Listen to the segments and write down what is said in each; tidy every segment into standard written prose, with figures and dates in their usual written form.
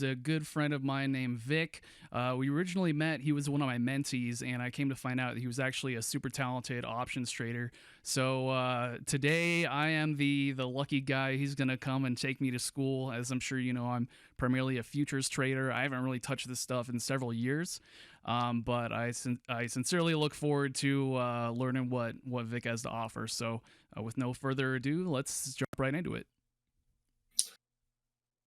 A good friend of mine named Vic. We originally met. He was one of my mentees, and I came to find out that he was actually a super talented options trader. So today, I am the lucky guy. He's gonna come and take me to school. As I'm sure you know, I'm primarily a futures trader. I haven't really touched this stuff in several years, but I sincerely look forward to learning what Vic has to offer. So with no further ado, let's jump right into it.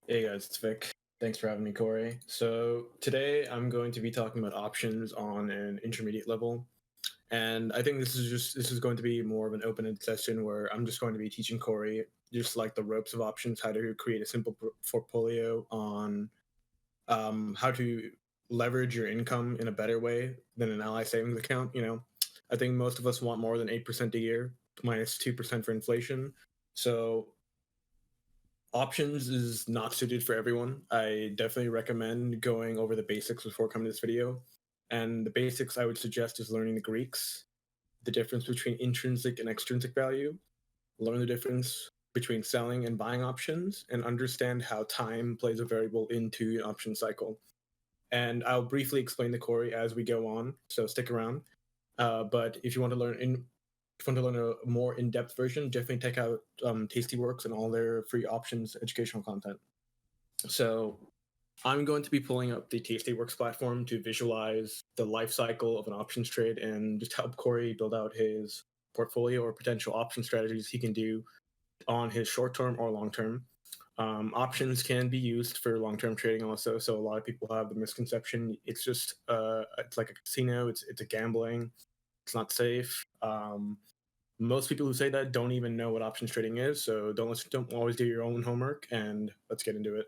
Hey guys, it's Vic. Thanks for having me, Corey. So today I'm going to be talking about options on an intermediate level. And I think this is going to be more of an open-ended session where I'm just going to be teaching Corey just like the ropes of options, how to create a simple portfolio on how to leverage your income in a better way than an ally savings account. I think most of us want more than 8% a year, minus 2% for inflation. So options is not suited for everyone. I definitely recommend going over the basics before coming to this video. And the basics I would suggest is learning the Greeks, the difference between intrinsic and extrinsic value, learn the difference between selling and buying options, and understand how time plays a variable into an option cycle. And I'll briefly explain the Corey as we go on, so stick around. But if you want to learn a more in-depth version, definitely check out Tastyworks and all their free options educational content. So I'm going to be pulling up the Tastyworks platform to visualize the life cycle of an options trade and just help Corey build out his portfolio or potential option strategies he can do on his short-term or long-term. Options can be used for long-term trading also. So a lot of people have the misconception it's just it's like a casino. It's a gambling. It's not safe. Most people who say that don't even know what options trading is. So don't always do your own homework, and let's get into it.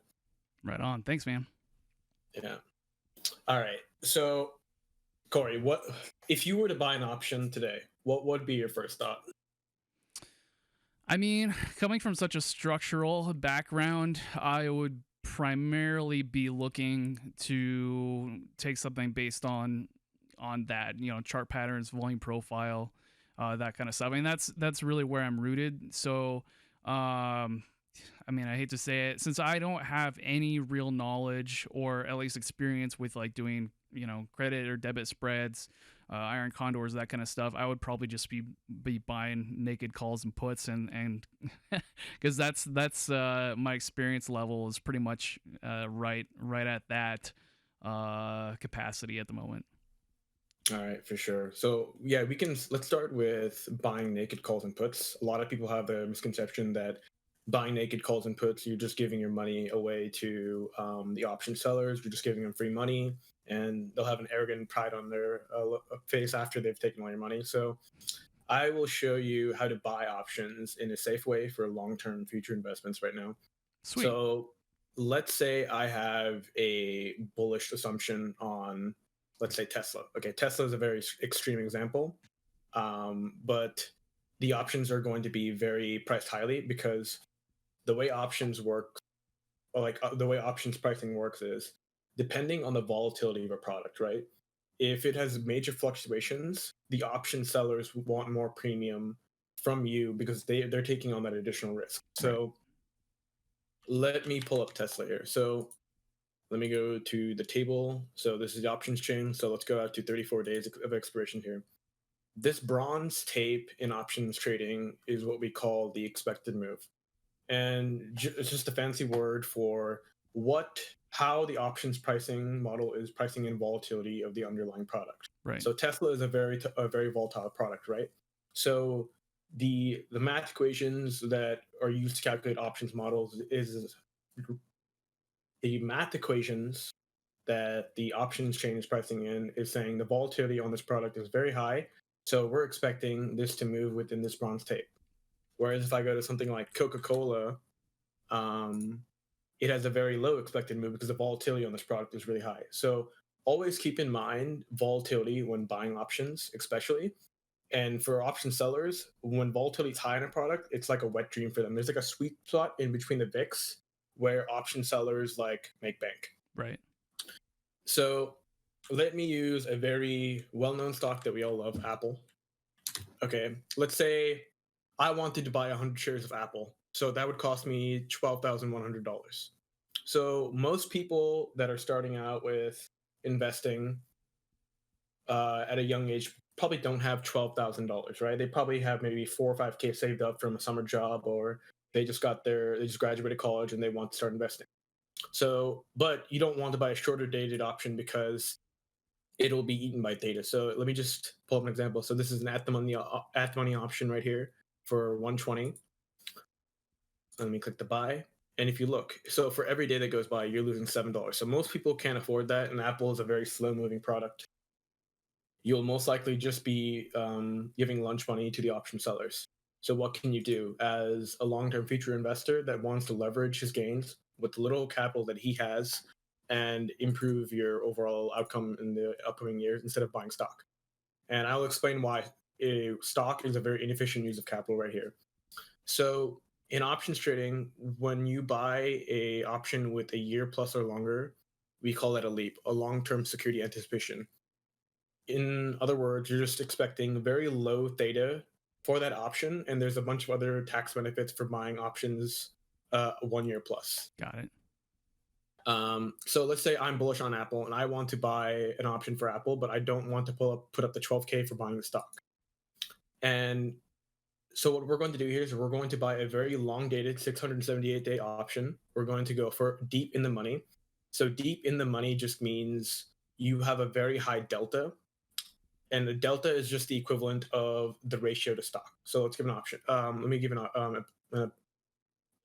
Right on. Thanks, man. Yeah. All right. So Corey, what if you were to buy an option today? What would be your first thought? I mean, coming from such a structural background, I would primarily be looking to take something based on that, chart patterns, volume profile, that kind of stuff. I mean, that's really where I'm rooted. So, I mean, I hate to say it, since I don't have any real knowledge or at least experience with like doing, credit or debit spreads, iron condors, that kind of stuff. I would probably just be buying naked calls and puts, and because that's my experience level is pretty much right at that capacity at the moment. All right, for sure. So yeah, let's start with buying naked calls and puts. A lot of people have the misconception that buying naked calls and puts, you're just giving your money away to the option sellers. You're just giving them free money, and they'll have an arrogant pride on their face after they've taken all your money. So I will show you how to buy options in a safe way for long-term future investments right now. Sweet. So let's say I have a bullish assumption on, let's say, Tesla. Okay, Tesla is a very extreme example, but the options are going to be very priced highly because the way options work, or like the way options pricing works, is depending on the volatility of a product, right? If it has major fluctuations, the option sellers want more premium from you because they're taking on that additional risk. Right. So let me pull up Tesla here. So let me go to the table. So this is the options chain. So let's go out to 34 days of expiration here. This bronze tape in options trading is what we call the expected move. And it's just a fancy word for how the options pricing model is pricing in volatility of the underlying product. Right. So Tesla is a very volatile product, right? So the math equations that are used to calculate options models is the math equations that the options chain is pricing in is saying the volatility on this product is very high. So we're expecting this to move within this bronze tape. Whereas if I go to something like Coca-Cola, it has a very low expected move because the volatility on this product is really high. So always keep in mind volatility when buying options, especially. And for option sellers, when volatility is high in a product, it's like a wet dream for them. There's like a sweet spot in between the VIX where option sellers like make bank. Right. So let me use a very well-known stock that we all love, Apple. Okay, let's say I wanted to buy 100 shares of Apple. So that would cost me $12,100. So most people that are starting out with investing at a young age probably don't have $12,000, right? They probably have maybe 4 or 5K saved up from a summer job, or they just graduated college and they want to start investing. So, but you don't want to buy a shorter dated option because it'll be eaten by data. So let me just pull up an example. So this is an at the money option right here for 120. Let me click the buy. And if you look, so for every day that goes by, you're losing $7. So most people can't afford that, and Apple is a very slow moving product. You'll most likely just be giving lunch money to the option sellers. So what can you do as a long-term future investor that wants to leverage his gains with the little capital that he has and improve your overall outcome in the upcoming years instead of buying stock? And I'll explain why a stock is a very inefficient use of capital right here. So in options trading, when you buy a option with a year plus or longer, we call that a leap, a long-term security anticipation. In other words, you're just expecting very low theta for that option, and there's a bunch of other tax benefits for buying options 1 year plus. Got it. So let's say I'm bullish on Apple and I want to buy an option for Apple, but I don't want to put up the 12K for buying the stock. And so what we're going to do here is we're going to buy a very long dated 678-day option. We're going to go for deep in the money. So deep in the money just means you have a very high delta, and the delta is just the equivalent of the ratio to stock. So let's give an option. Let me give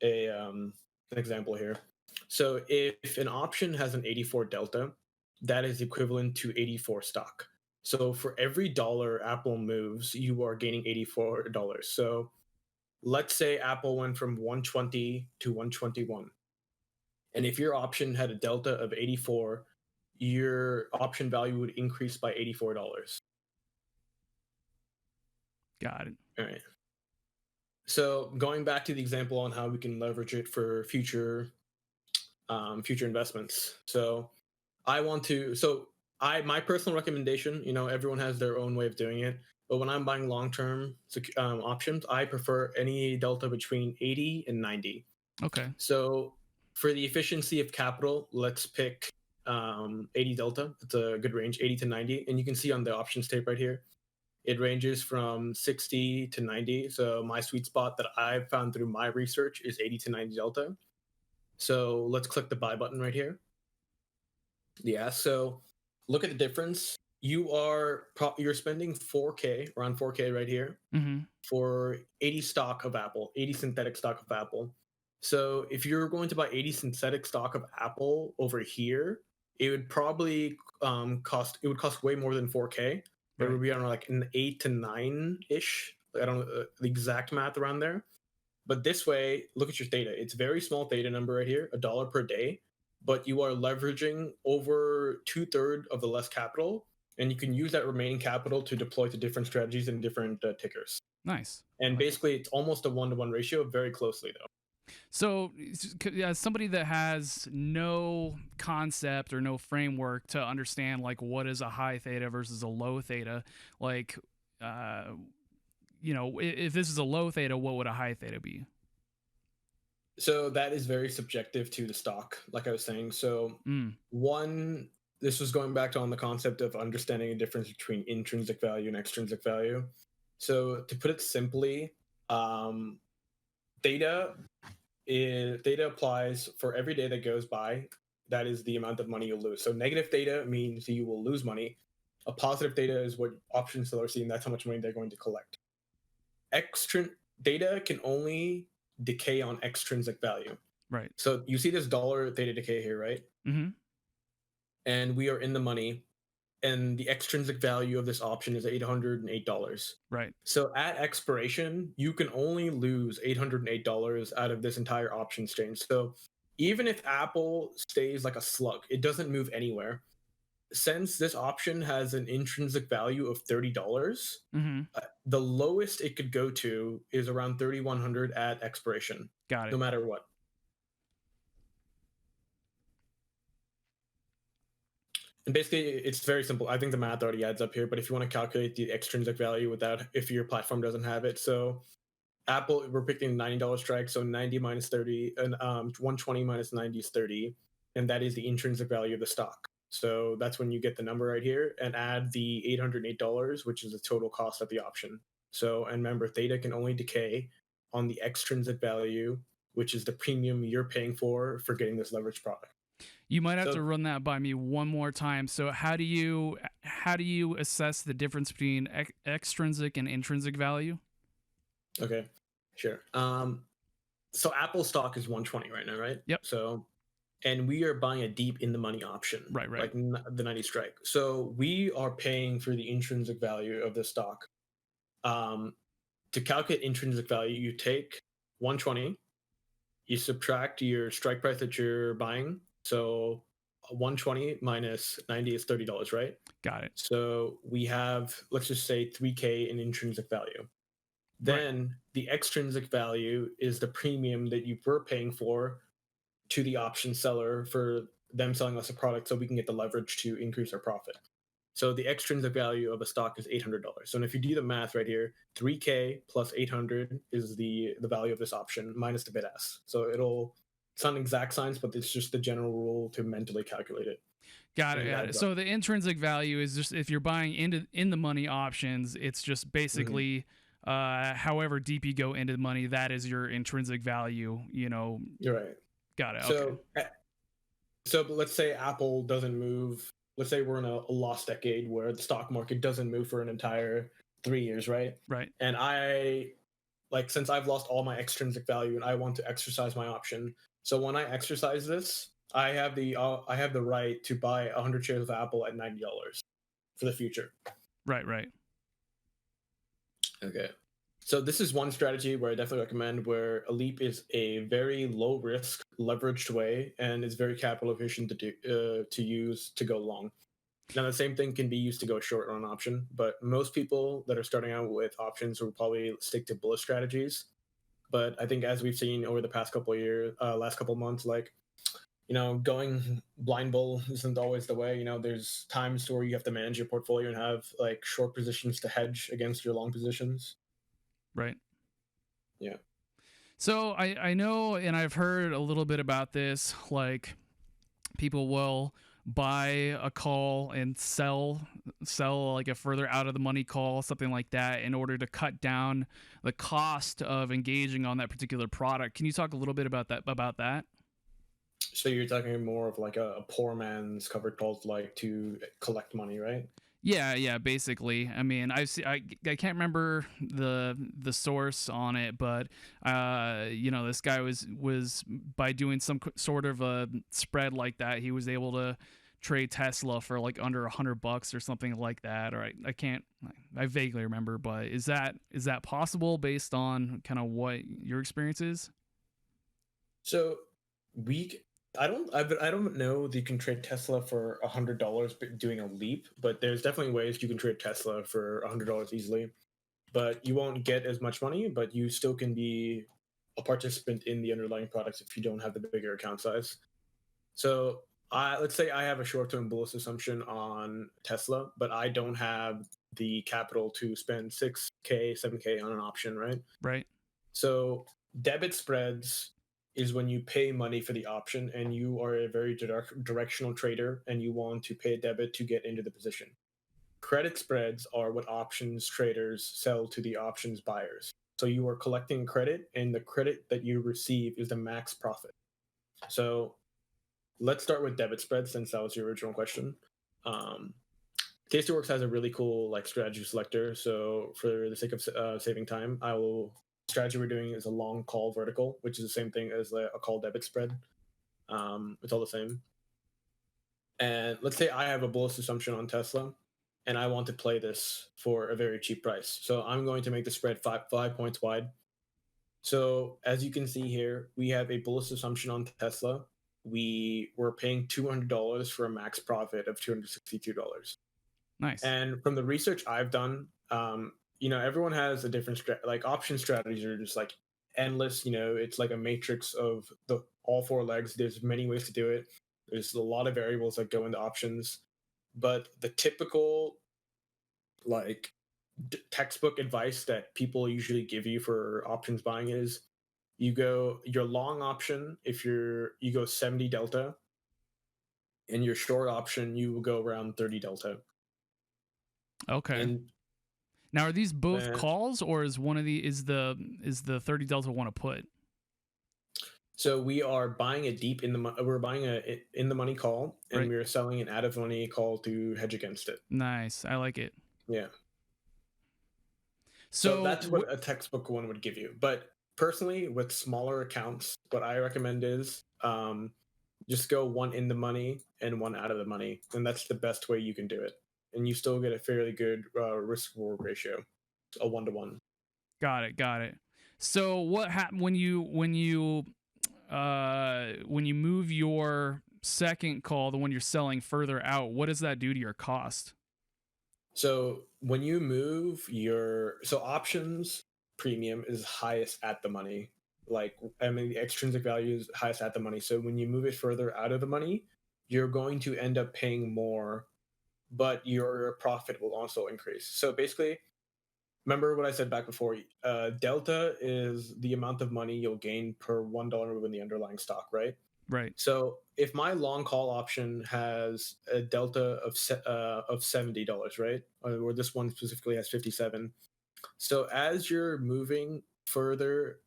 an example here. So if an option has an 84 delta, that is equivalent to 84 stock. So for every dollar Apple moves, you are gaining $84. So let's say Apple went from 120 to 121. And if your option had a delta of 84, your option value would increase by $84. Got it. All right. So going back to the example on how we can leverage it for future investments. So I want to. So I my personal recommendation. Everyone has their own way of doing it. But when I'm buying long-term options, I prefer any delta between 80 and 90. Okay. So for the efficiency of capital, let's pick 80 delta. It's a good range, 80 to 90. And you can see on the options tape right here, it ranges from 60 to 90. So my sweet spot that I've found through my research is 80 to 90 delta. So let's click the buy button right here. Yeah. So look at the difference. You're spending 4K, around 4K right here, Mm-hmm. for 80 stock of Apple, 80 synthetic stock of Apple. So if you're going to buy 80 synthetic stock of Apple over here, it would probably cost way more than 4K. It Right. would be around like an 8 to 9 ish. I don't know the exact math around there. But this way, look at your theta. It's very small theta number right here, $1 per day, but you are leveraging over 2/3 of the less capital, and you can use that remaining capital to deploy to different strategies and different tickers. Nice. I And like it. basically, it's almost a 1-to-1 ratio, very closely though. So, as somebody that has no concept or no framework to understand like what is a high theta versus a low theta, like, uh, if this is a low theta, what would a high theta be? So that is very subjective to the stock, like I was saying. So Mm. one, this was going back to on the concept of understanding a difference between intrinsic value and extrinsic value. So to put it simply, um, data data applies for every day that goes by. That is the amount of money you'll lose. So negative data means you will lose money. A positive data is what option sellers see, and that's how much money they're going to collect. Data can only decay on extrinsic value. Right. So you see this dollar theta decay here, right? Mm-hmm. And we are in the money, and the extrinsic value of this option is $808. Right. So at expiration, you can only lose $808 out of this entire option exchange. So even if Apple stays like a slug, it doesn't move anywhere. Since this option has an intrinsic value of $30, Mm-hmm. the lowest it could go to is around 3,100 at expiration, Got no it. matter what. And basically, it's very simple. I think the math already adds up here, but if you want to calculate the extrinsic value without, if your platform doesn't have it, so Apple, we're picking $90 strike, so 90 minus 30, and 120 minus 90 is 30, and that is the intrinsic value of the stock. So that's when you get the number right here, and add the $808, which is the total cost of the option. So, and remember, theta can only decay on the extrinsic value, which is the premium you're paying for getting this leverage product. You might have to So, run that by me one more time. So how do you assess the difference between extrinsic and intrinsic value? okay, sure. So Apple stock is 120 right now, right? Yep. So, and we are buying a deep in the money option, Right, right. like the 90 strike. So we are paying for the intrinsic value of the stock. Um, to calculate intrinsic value, you take 120, you subtract your strike price that you're buying. So 120 minus 90 is $30, right? Got it. So we have, let's just say 3K in intrinsic value. Right. Then the extrinsic value is the premium that you were paying for to the option seller for them selling us a product so we can get the leverage to increase our profit. So the extrinsic value of a stock is $800. So if you do the math right here, 3K plus 800 is the value of this option minus the bid ask. So it's not exact science, but it's just the general rule to mentally calculate it. Got And it. it Got it. adds up. So the intrinsic value is just if you're buying in the money options, it's just Mhm. basically however deep you go into the money, that is your intrinsic value. You're right. Got it. Okay. So let's say Apple doesn't move. Let's say we're in a lost decade where the stock market doesn't move for an entire 3 years, right? Right. And since I've lost all my extrinsic value and I want to exercise my option. So when I exercise this, I have the right to buy 100 shares of Apple at $90 for the future. Right. Right. Okay. So this is one strategy where I definitely recommend where a leap is a very low risk leveraged way and is very capital efficient to use to go long. Now the same thing can be used to go short on an option, but most people that are starting out with options will probably stick to bullish strategies. But I think as we've seen over the past couple of years, last couple of months, like going blind bull isn't always the way. There's times where you have to manage your portfolio and have like short positions to hedge against your long positions. Right. Yeah. So I know, and I've heard a little bit about this. Like people will buy a call and sell like a further out of the money call, something like that, in order to cut down the cost of engaging on that particular product. Can you talk a little bit about that? So you're talking more of like a poor man's covered calls, like to collect money, right? Yeah, yeah, basically. I mean, I can't remember the source on it, but this guy was by doing some sort of a spread like that, he was able to trade Tesla for like under $100 or something like that. Or I can't, I vaguely remember, but is that possible based on kind of what your experience is? So we, I don't know that you can trade Tesla for $100 doing a leap, but there's definitely ways you can trade Tesla for $100 easily. But you won't get as much money, but you still can be a participant in the underlying products if you don't have the bigger account size. So let's say I have a short-term bullish assumption on Tesla, but I don't have the capital to spend 6K, 7K on an option, right? Right, So debit spreads is when you pay money for the option and you are a very directional trader and you want to pay a debit to get into the position. Credit spreads are what options traders sell to the options buyers. So you are collecting credit and the credit that you receive is the max profit. So let's start with debit spreads since that was your original question. Um, Tastyworks has a really cool like strategy selector. So for the sake of saving time, I will strategy we're doing is a long call vertical, which is the same thing as a call debit spread. It's all the same. And let's say I have a bullish assumption on Tesla, and I want to play this for a very cheap price. So I'm going to make the spread five points wide. So as you can see here, we have a bullish assumption on Tesla. We were paying $200 for a max profit of $262. nice. And from the research I've done, everyone has a different like option strategies are just like endless. It's like a matrix of the all four legs. There's many ways to do it. There's a lot of variables that go into options, but the typical like textbook advice that people usually give you for options buying is you go your long option if you go 70 delta, and your short option you will go around 30 delta. Okay. And Now, are these both uh, calls, or is one of the is the 30 delta one a put? so we are buying a we're buying in the money call, and Right. we're selling an out of money call to hedge against it. Nice. I like it. Yeah. So So, that's what a textbook one would give you. But personally, with smaller accounts, what I recommend is just go one in the money and one out of the money, and that's the best way you can do it. And you still get a fairly good risk reward ratio, a 1 to 1. got it. Got it. So, what happened when you move your second call, the one you're selling further out? What does that do to your cost? So when you move options premium is highest at the money. Like, I mean, the extrinsic value is highest at the money. So when you move it further out of the money, you're going to end up paying more, but your profit will also increase. So basically, remember what I said back before. Delta is the amount of money you'll gain per $1 move in the underlying stock, right? Right. So if my long call option has a delta of $70, right, or this one specifically has 57. So as you're moving further,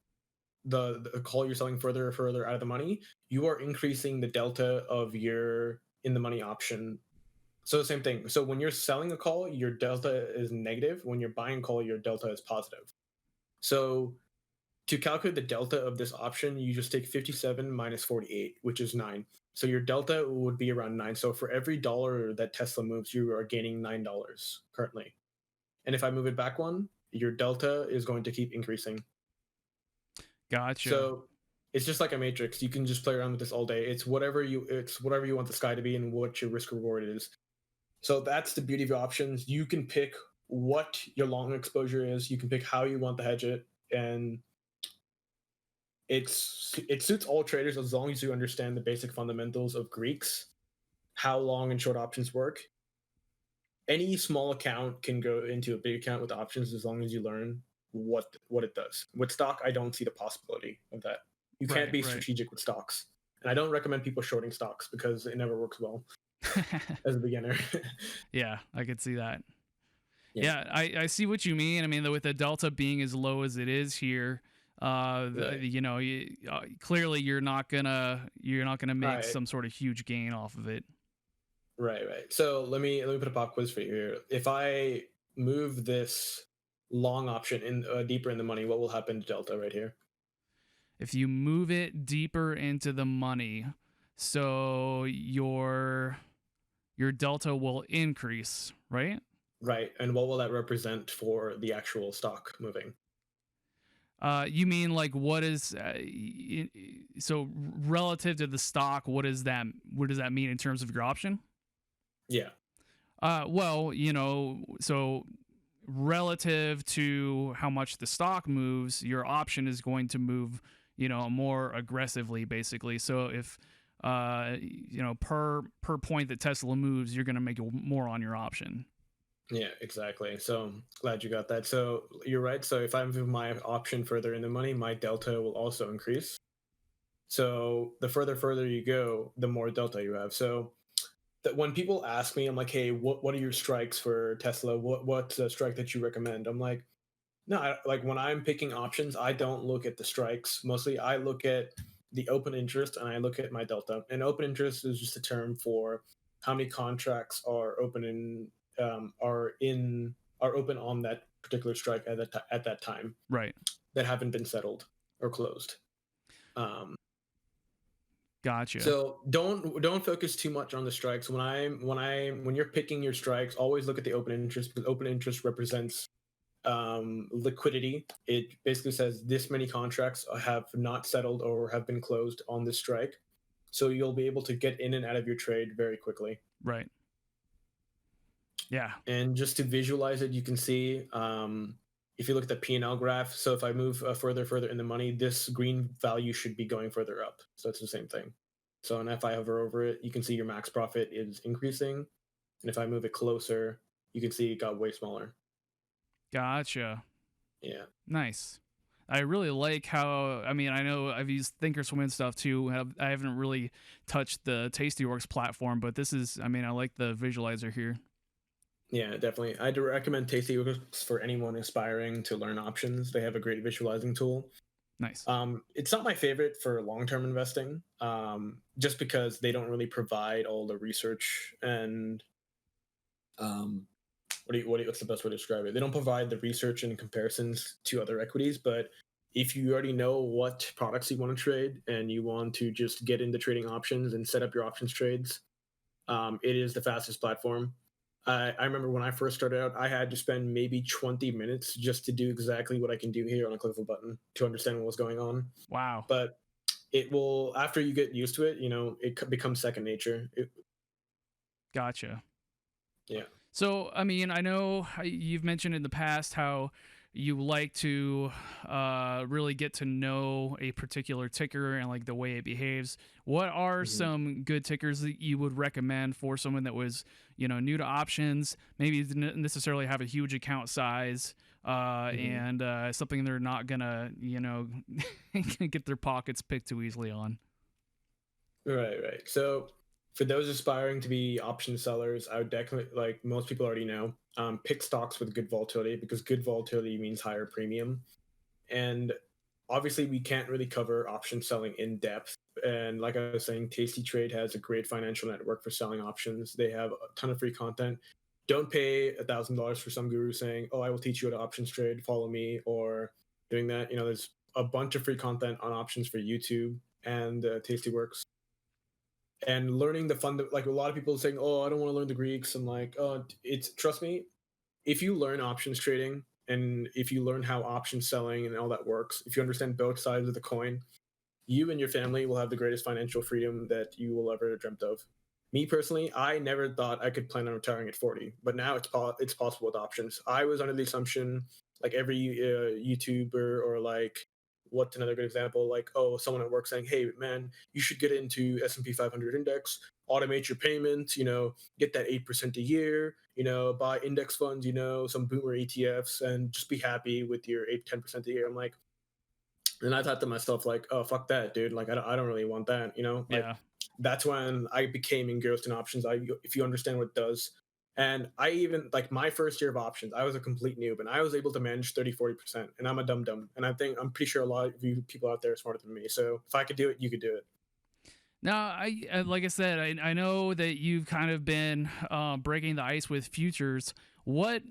the call you're selling further and further out of the money, you are increasing the delta of your in the money option. So the same thing. So when you're selling a call, your delta is negative. When you're buying a call, your delta is positive. So to calculate the delta of this option, you just take 57 minus 48, which is 9. So your delta would be around 9. So for every dollar that Tesla moves, you are gaining $9 currently. And if I move it back one, your delta is going to keep increasing. Gotcha. So it's just like a matrix. You can just play around with this all day. It's whatever you want the sky to be and what your risk reward is. So that's the beauty of options. You can pick what your long exposure is. You can pick how you want to hedge it, and it suits all traders as long as you understand the basic fundamentals of Greeks, how long and short options work. Any small account can go into a big account with options as long as you learn what it does. With stock, I don't see the possibility of that. You can't Right. be Right. strategic with stocks, and I don't recommend people shorting stocks because it never works well as a beginner. Yeah, I could see that. Yeah, Yeah, I see what you mean. I mean, with the delta being as low as it is here, right. clearly you're not gonna All make right. some sort of huge gain off of it. Right. So let me put a pop quiz for you here. If I move this long option in deeper in the money, what will happen to delta right here? If you move it deeper into the money, so your delta will increase, right? Right, and what will that represent for the actual stock moving? You mean like what is so relative to the stock? What does that mean in terms of your option? Yeah. Well, so relative to how much the stock moves, your option is going to move, more aggressively, basically. So if per point that Tesla moves, you're going to make more on your option. Yeah, exactly. So glad you got that. So you're right. So if I move my option further in the money, my delta will also increase. So the further you go, the more delta you have. So that when people ask me, I'm like, hey, what are your strikes for Tesla? What's a strike that you recommend? I'm like, no, like when I'm picking options, I don't look at the strikes. Mostly, I look at the open interest and I look at my delta. And open interest is just a term for how many contracts are open are open on that particular strike at that time Right. that haven't been settled or closed. Um, Gotcha. so don't focus too much on the strikes. When you're picking your strikes, always look at the open interest because open interest represents liquidity. It basically says this many contracts have not settled or have been closed on this strike. So you'll be able to get in and out of your trade very quickly. Right. Yeah. And just to visualize it, you can see if you look at the P&L graph. So if I move further in the money, this green value should be going further up. So it's the same thing. So and if I hover over it, you can see your max profit is increasing. And if I move it closer, you can see it got way smaller. Gotcha. Yeah. Nice. I really like how, I mean, I know I've used Thinkorswim stuff too. I haven't really touched the Tastyworks platform, but this is, I mean, I like the visualizer here. Yeah, definitely. I'd recommend Tasty Works for anyone aspiring to learn options. They have a great visualizing tool. Nice. It's not my favorite for long-term investing, just because they don't really provide all the research and um, what's the best way to describe it? They don't provide the research and comparisons to other equities. But if you already know what products you want to trade and you want to just get into trading options and set up your options trades, it is the fastest platform. I remember when I first started out, I had to spend maybe 20 minutes just to do exactly what I can do here on a click of a button to understand what was going on. Wow. But it will, after you get used to it, it becomes second nature. Gotcha. Yeah. So, I mean, I know you've mentioned in the past how you like to really get to know a particular ticker and like the way it behaves. What are Mhm. some good tickers that you would recommend for someone that was, new to options, maybe didn't necessarily have a huge account size, Mhm. and something they're not gonna, get their pockets picked too easily on? Right, right. So for those aspiring to be option sellers, I would definitely, like most people already know, pick stocks with good volatility, because good volatility means higher premium. And obviously, we can't really cover option selling in depth. And like I was saying, Tasty Trade has a great financial network for selling options. They have a ton of free content. Don't pay $1,000 for some guru saying, "Oh, I will teach you how to options trade. Follow me," or doing that. There's a bunch of free content on options for YouTube and Tasty Works. And learning the fund, like a lot of people saying, "Oh, I don't want to learn the Greeks." I'm like, "Oh, it's trust me, if you learn options trading and if you learn how option selling and all that works, if you understand both sides of the coin, you and your family will have the greatest financial freedom that you will ever dreamt of." Me personally, I never thought I could plan on retiring at 40, but now it's possible with options. I was under the assumption, like every YouTuber, or like, what's another good example? Like, oh, someone at work saying, "Hey, man, you should get into S&P 500 index, automate your payments, get that 8% a year, buy index funds, some boomer ETFs, and just be happy with your 8 to 10% a year." I'm like, and I thought to myself, like, "Oh, fuck that, dude. Like, I don't really want that." Like, Yeah. that's when I became engrossed in options. If you understand what it does. And I even, like, my first year of options, I was a complete noob and I was able to manage 30, 40%. And I'm a dum dum. And I'm pretty sure a lot of you people out there are smarter than me. So if I could do it, you could do it. Now, like I said, I know that you've kind of been breaking the ice with futures. What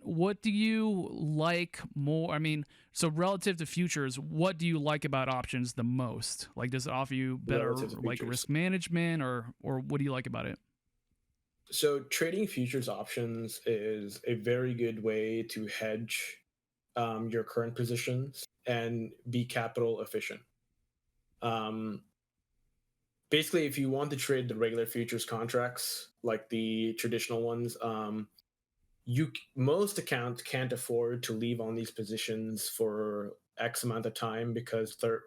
do you like more? I mean, so relative to futures, what do you like about options the most? Like, does it offer you better Relative to like futures. risk management, or what do you like about it? So trading futures options is a very good way to hedge your current positions and be capital efficient. Um, Basically, if you want to trade the regular futures contracts, like the traditional ones, most accounts can't afford to leave on these positions for X amount of time, because they're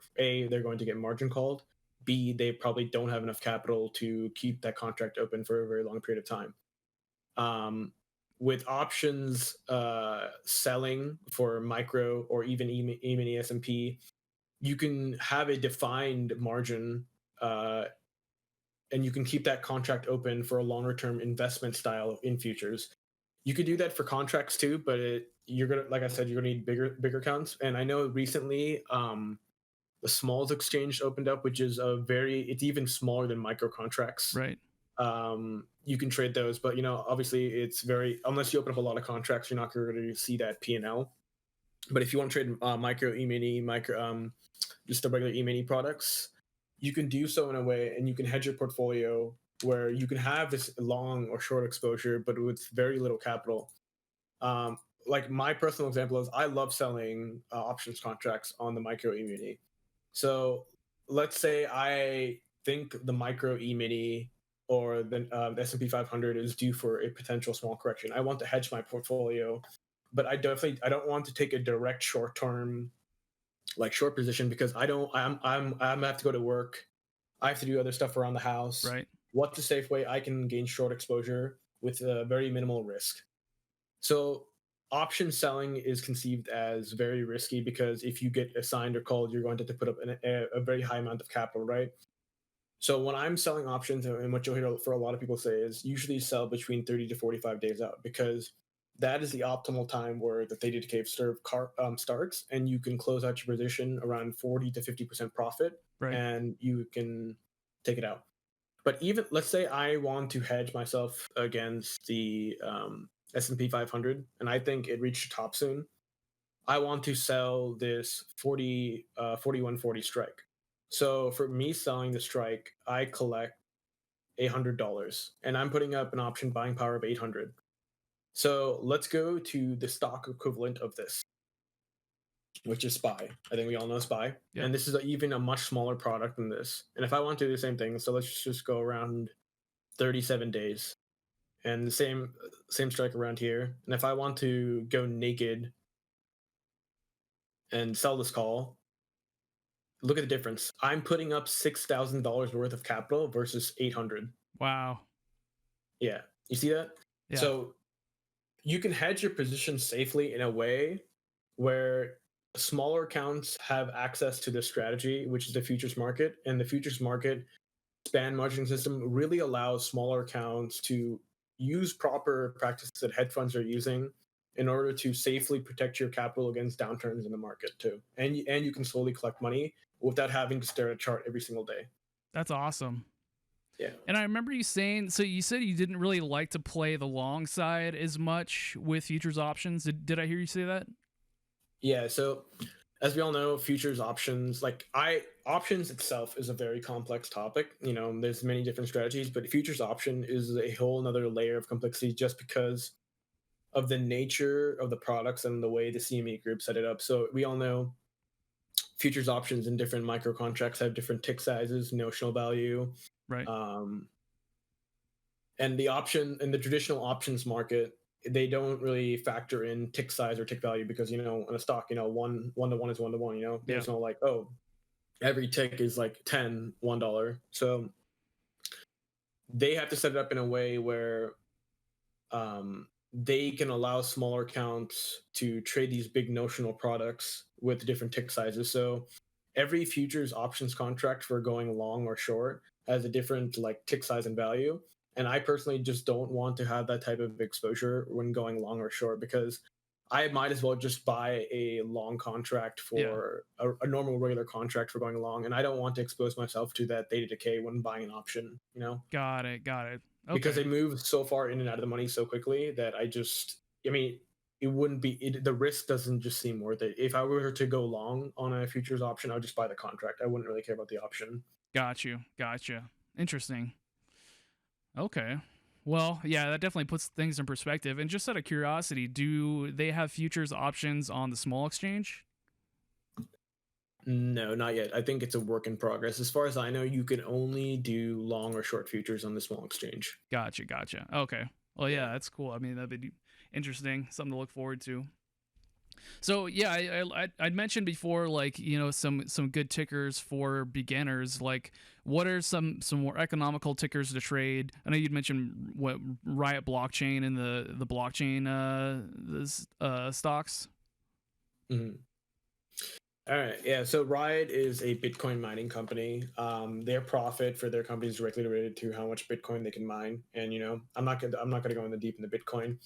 going to get margin called. B, they probably don't have enough capital to keep that contract open for a very long period of time. Um, with options selling for micro or even E-mini S&P, you can have a defined margin, uh, and you can keep that contract open for a longer term investment style in futures. You could do that for contracts too, but you're gonna, like I said, you're gonna need bigger counts. And I know recently, the Smalls exchange opened up, which is it's even smaller than micro contracts. Right. You can trade those, but obviously it's very, unless you open up a lot of contracts, you're not going to see that P&L. But if you want to trade micro E-mini, just the regular E-mini products, you can do so in a way, and you can hedge your portfolio where you can have this long or short exposure, but with very little capital. Um, like my personal example is, I love selling options contracts on the micro E-mini. So let's say I think the micro E-mini or the S&P 500 is due for a potential small correction. I want to hedge my portfolio, but I don't want to take a direct short term, like short position, because I don't I'm have to go to work. I have to do other stuff around the house. Right. What's a safe way I can gain short exposure with very minimal risk? So option selling is conceived as very risky because if you get assigned or called, you're going to have to put up a very high amount of capital, right? So when I'm selling options, and what you'll hear for a lot of people say is usually sell between 30 to 45 days out because that is the optimal time where the theta decay starts, and you can close out your position around 40 to 50% profit, Right. and you can take it out. But even let's say I want to hedge myself against the S&P 500, and I think it reached a top soon. I want to sell this 4140 strike. So for me selling the strike, I collect $100, and I'm putting up an option buying power of 800. So let's go to the stock equivalent of this, which is SPY. I think we all know SPY, Yep. and this is even a much smaller product than this. And if I want to do the same thing, so let's just go around 37 days, and the same strike around here. And if I want to go naked and sell this call, look at the difference. I'm putting up $6,000 worth of capital versus 800. Wow. Yeah, you see that? Yeah. So you can hedge your position safely in a way where smaller accounts have access to this strategy, which is the futures market, and the futures market span margining system really allows smaller accounts to use proper practices that hedge funds are using in order to safely protect your capital against downturns in the market too. And you can slowly collect money without having to stare at a chart every single day. That's awesome. Yeah. And I remember you saying, so you said you didn't really like to play the long side as much with futures options. Did I hear you say that? Yeah, so as we all know, futures options, like I options itself is a very complex topic. There's many different strategies, but futures option is a whole another layer of complexity just because of the nature of the products and the way the CME group set it up. So we all know futures options in different micro contracts have different tick sizes, notional value, Right. um, and the traditional options market, they don't really factor in tick size or tick value because in a stock, one to one is one to one. Yeah. There's no like, oh, every tick is like 10 $1. So they have to set it up in a way where they can allow smaller accounts to trade these big notional products with different tick sizes. So every futures options contract for going long or short has a different like tick size and value. And I personally just don't want to have that type of exposure when going long or short because I might as well just buy a long contract Yeah. for a normal regular contract for going long. And I don't want to expose myself to that theta decay when buying an option. Got it. Got it. Because Okay. they move so far in and out of the money so quickly that I mean, it wouldn't be the risk doesn't just seem worth it. If I were to go long on a futures option, I would just buy the contract. I wouldn't really care about the option. Got you. Gotcha. Interesting. Okay. Well, yeah, that definitely puts things in perspective. And just out of curiosity, do they have futures options on the small exchange? No, not yet. I think it's a work in progress. As far as I know, you can only do long or short futures on the small exchange. Gotcha. Gotcha. Okay. Well, Yeah. yeah, that's cool. I mean, that'd be interesting. Something to look forward to. So yeah, I'd mentioned before, like some good tickers for beginners. Like, what are some more economical tickers to trade? I know you'd mentioned what Riot blockchain and the blockchain stocks. Mhm. All right. Yeah. So Riot is a Bitcoin mining company. Their profit for their company is directly related to how much Bitcoin they can mine. And I'm not gonna go in the deep in the Bitcoin.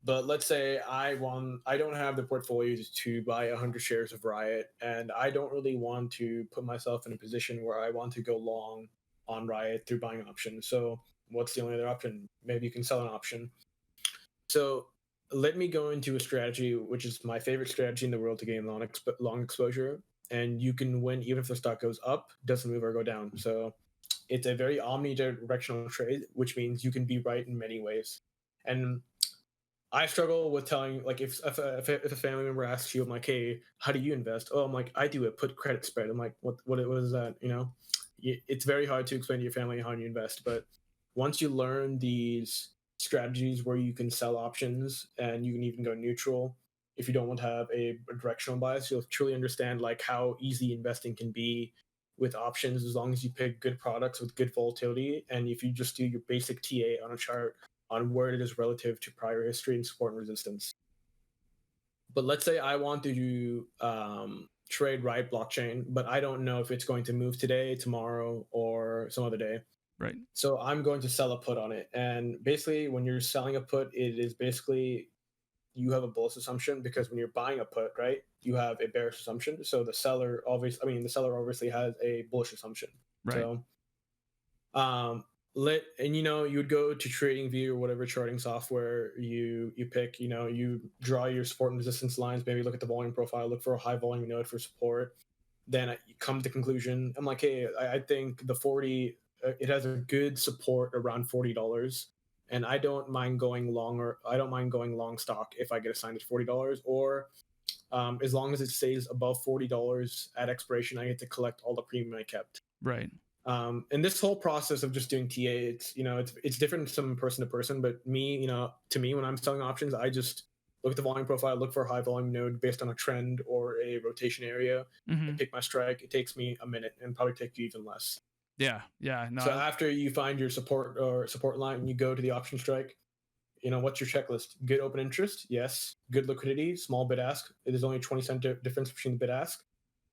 But let's say I don't have the portfolio to buy 100 shares of Riot, and I don't really want to put myself in a position where I want to go long on Riot through buying options. So what's the only other option? Maybe you can sell an option. So let me go into a strategy, which is my favorite strategy in the world to gain long exposure. And you can win even if the stock goes up, doesn't move or go down. So it's a very omnidirectional trade, which means you can be right in many ways. And I struggle with telling, like, if a family member asks you, I'm like, hey, how do you invest? Oh, I'm like, I do a put credit spread. I'm like, what is that? It's very hard to explain to your family how you invest, but once you learn these strategies where you can sell options and you can even go neutral, if you don't want to have a directional bias, you'll truly understand like how easy investing can be with options as long as you pick good products with good volatility, and if you just do your basic TA on a chart on where it is relative to prior history and support and resistance. But let's say I want to do trade Riot blockchain, but I don't know if it's going to move today, tomorrow, or some other day. Right. So I'm going to sell a put on it. And basically, when you're selling a put, it is basically you have a bullish assumption because when you're buying a put, right, you have a bearish assumption. So the seller obviously has a bullish assumption. Right. So let and you would go to TradingView or whatever charting software you pick. You draw your support and resistance lines, maybe look at the volume profile, look for a high volume node for support. Then you come to the conclusion, I'm like, hey, I think the 40 it has a good support around $40, and I don't mind going long, or I don't mind going long stock if I get assigned at $40, or as long as it stays above $40 at expiration, I get to collect all the premium I kept. Right. And this whole process of just doing TA, it's different from person to person. But me, to me, when I'm selling options, I just look at the volume profile, look for a high volume node based on a trend or a rotation area, Mm-hmm. and pick my strike. It takes me a minute and probably take you even less. Yeah. Yeah. So No. after you find your support line, you go to the option strike. What's your checklist? Good open interest, yes. Good liquidity, small bid ask. There's only a 20-cent difference between the bid ask,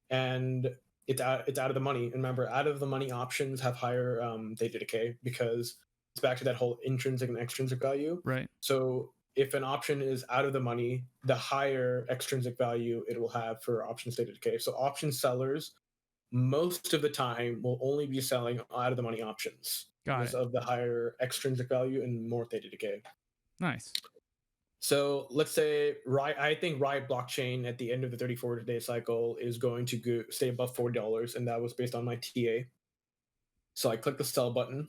and it's out of the money. And remember, out of the money options have higher data decay because it's back to that whole intrinsic and extrinsic value. Right. So if an option is out of the money, the higher extrinsic value it will have for options data decay. So option sellers most of the time will only be selling out of the money options Got because it. of the higher extrinsic value and more theta decay. Nice. So let's say I think Riot blockchain at the end of the 34-day cycle is going to stay above $40, and that was based on my TA. So I click the sell button.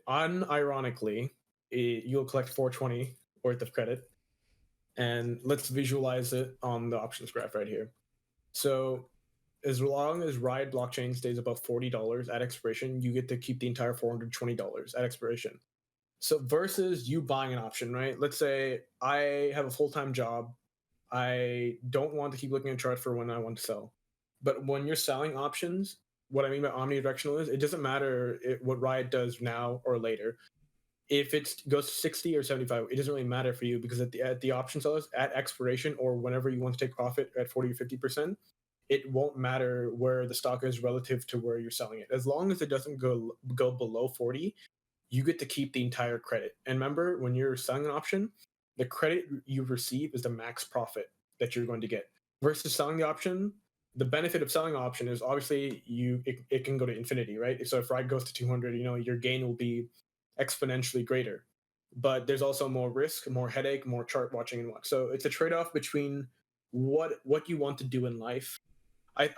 Unironically, you'll collect 420 worth of credit, and let's visualize it on the options graph right here. So as long as Riot blockchain stays above $40 at expiration, you get to keep the entire $420 at expiration. So versus you buying an option, right? Let's say I have a full-time job. I don't want to keep looking at chart for when I want to sell. But when you're selling options, what I mean by omnidirectional is it doesn't matter what Riot does now or later. If it goes to 60 or 75, it doesn't really matter for you because at the option sellers at expiration or whenever you want to take profit at 40 or 50%, it won't matter where the stock is relative to where you're selling it. As long as it doesn't go below 40, you get to keep the entire credit. And remember, when you're selling an option, the credit you receive is the max profit that you're going to get. Versus selling the option, the benefit of selling an option is obviously it can go to infinity, right? So if RIDE goes to 200, your gain will be exponentially greater. But there's also more risk, more headache, more chart watching and what. So it's a trade-off between what you want to do in life.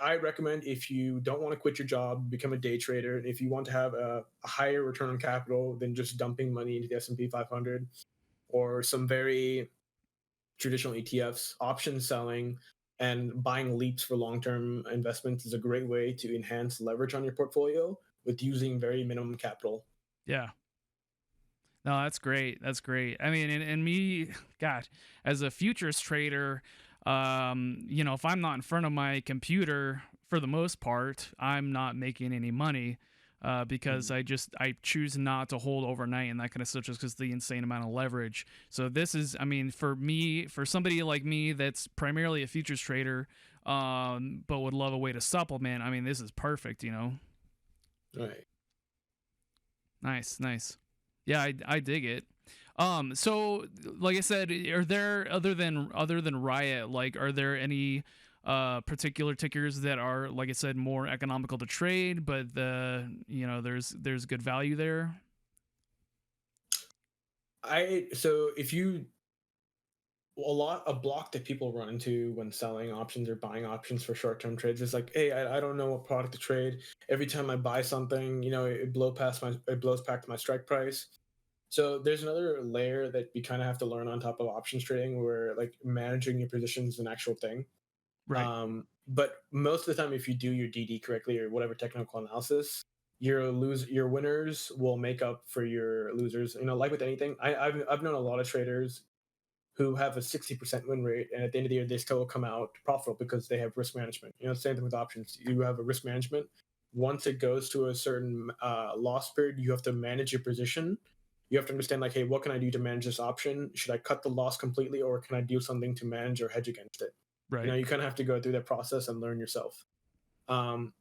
I recommend if you don't want to quit your job, become a day trader. If you want to have a higher return on capital than just dumping money into the S&P 500 or some very traditional ETFs, option selling and buying leaps for long-term investments is a great way to enhance leverage on your portfolio with using very minimum capital. Yeah. No, that's great. That's great. I mean, and me, God, as a futures trader, if I'm not in front of my computer for the most part, I'm not making any money. Because Mhm. I choose not to hold overnight and that kind of stuff just because the insane amount of leverage. So this is, I mean, for me, for somebody like me that's primarily a futures trader, but would love a way to supplement. I mean, this is perfect. Right. Nice, nice. Yeah, I dig it. So like I said, are there other than Riot, like are there any particular tickers that are, like I said, more economical to trade, but there's good value there? So if you a block that people run into when selling options or buying options for short-term trades is like, hey, I don't know what product to trade. Every time I buy something, it blows past my strike price. So there's another layer that you kind of have to learn on top of options trading, where like managing your positions is an actual thing. Right. But most of the time, if you do your DD correctly or whatever technical analysis, your winners will make up for your losers. Like with anything, I've known a lot of traders who have a 60% win rate, and at the end of the year, they still come out profitable because they have risk management. Same thing with options. You have a risk management. Once it goes to a certain loss period, you have to manage your position you have to understand like, hey, what can I do to manage this option? Should I cut the loss completely, or can I do something to manage or hedge against it? Right. You kind of have to go through that process and learn yourself. Um,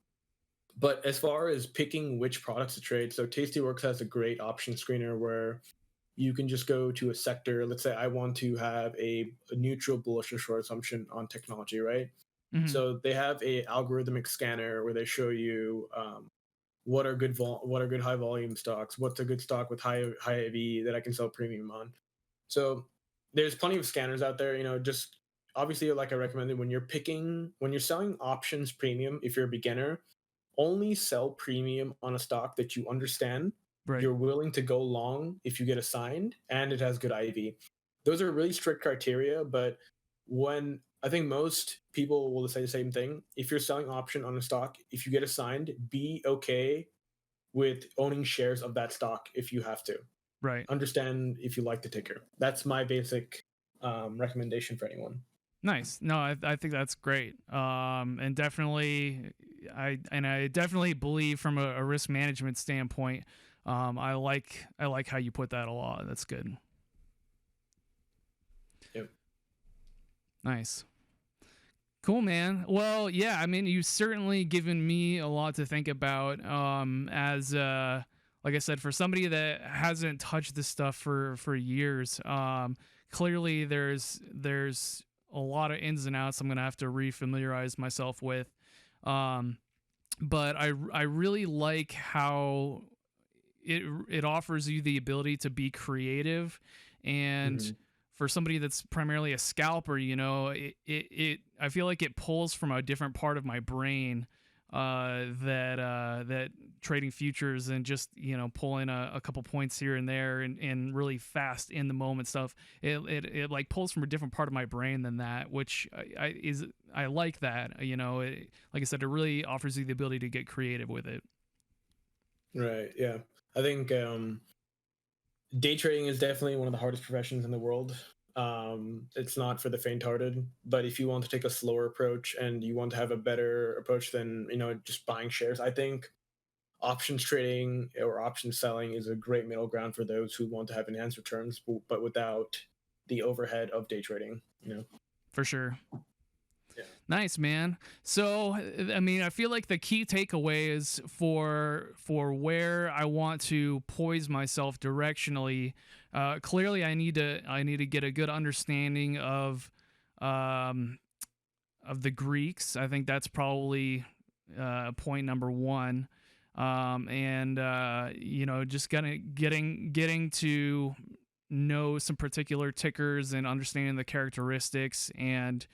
but as far as picking which products to trade, so Tastyworks has a great option screener where you can just go to a sector. Let's say I want to have a neutral bullish or short assumption on technology, right? Hmm. So they have a algorithmic scanner where they show you what are good high volume stocks, what's a good stock with high AV that I can sell premium on. So there's plenty of scanners out there. Just obviously, like I recommended, when you're selling options premium, if you're a beginner, only sell premium on a stock that you understand, Right. you're willing to go long if you get assigned, and it has good IV. Those are really strict criteria, but when I think most people will say the same thing. If you're selling option on a stock, if you get assigned, be okay with owning shares of that stock if you have to. Right. Understand if you like the ticker. That's my basic recommendation for anyone. Nice. No, I think that's great. And definitely, I definitely believe from a risk management standpoint, I like how you put that a lot. That's good. Yep. Nice. Cool, man. Well, yeah, I mean, you've certainly given me a lot to think about. As like I said, for somebody that hasn't touched this stuff for years, clearly there's a lot of ins and outs I'm gonna have to refamiliarize myself with. Um, but I really like how it offers you the ability to be creative, and Hmm. for somebody that's primarily a scalper, it I feel like it pulls from a different part of my brain, that trading futures and just pulling a couple points here and there and really fast in the moment stuff. It like pulls from a different part of my brain than that, which I like that. Like I said, it really offers you the ability to get creative with it. Right. Yeah. I think day trading is definitely one of the hardest professions in the world. It's not for the faint-hearted, but if you want to take a slower approach and you want to have a better approach than just buying shares, I think options trading or option selling is a great middle ground for those who want to have enhanced returns, but without the overhead of day trading. For sure. Yeah. Nice, man. So, I mean, I feel like the key takeaways for where I want to poise myself directionally, clearly, I need to get a good understanding um, of the Greeks. I think that's probably point number one. And just getting to know some particular tickers and understanding the characteristics, and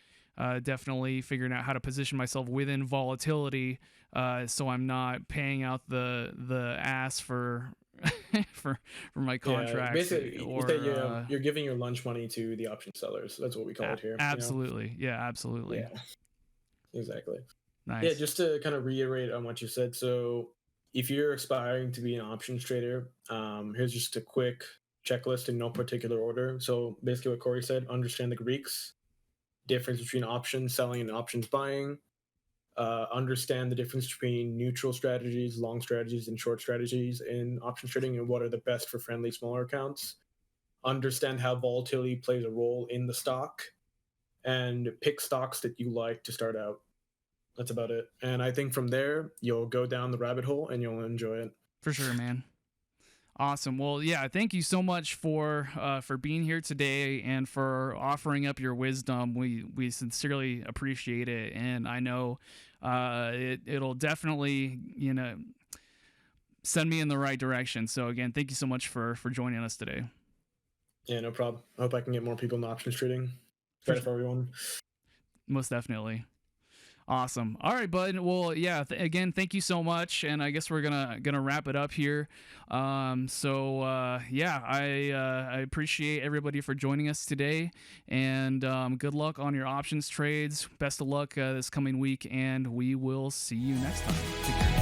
definitely figuring out how to position myself within volatility, so I'm not paying out the ass for for my Yeah, contracts, basically, you say or you're giving your lunch money to the option sellers. That's what we call it here. absolutely, yeah, absolutely. Yeah, exactly. Yeah, Nice. just to kind of reiterate on what you said. So, if you're aspiring to be an options trader, here's just a quick checklist in no particular order. So, basically, what Corey said: understand the Greeks, difference between options selling and options buying. Understand the difference between neutral strategies, long strategies, and short strategies in options trading, and what are the best for friendly smaller accounts. Understand how volatility plays a role in the stock, and pick stocks that you like to start out. That's about it. And I think from there, you'll go down the rabbit hole and you'll enjoy it. For sure, man. Awesome. Well, yeah, thank you so much for being here today and for offering up your wisdom. We sincerely appreciate it, and I know it'll definitely send me in the right direction. So again, thank you so much for joining us today. Yeah, no problem. I hope I can get more people in options trading. It's For better for everyone. most definitely. Awesome. All right, bud. Well, yeah. Again, thank you so much, and I guess we're gonna wrap it up here. Yeah, I appreciate everybody for joining us today, and good luck on your options trades. Best of luck this coming week, and we will see you next time. Take care.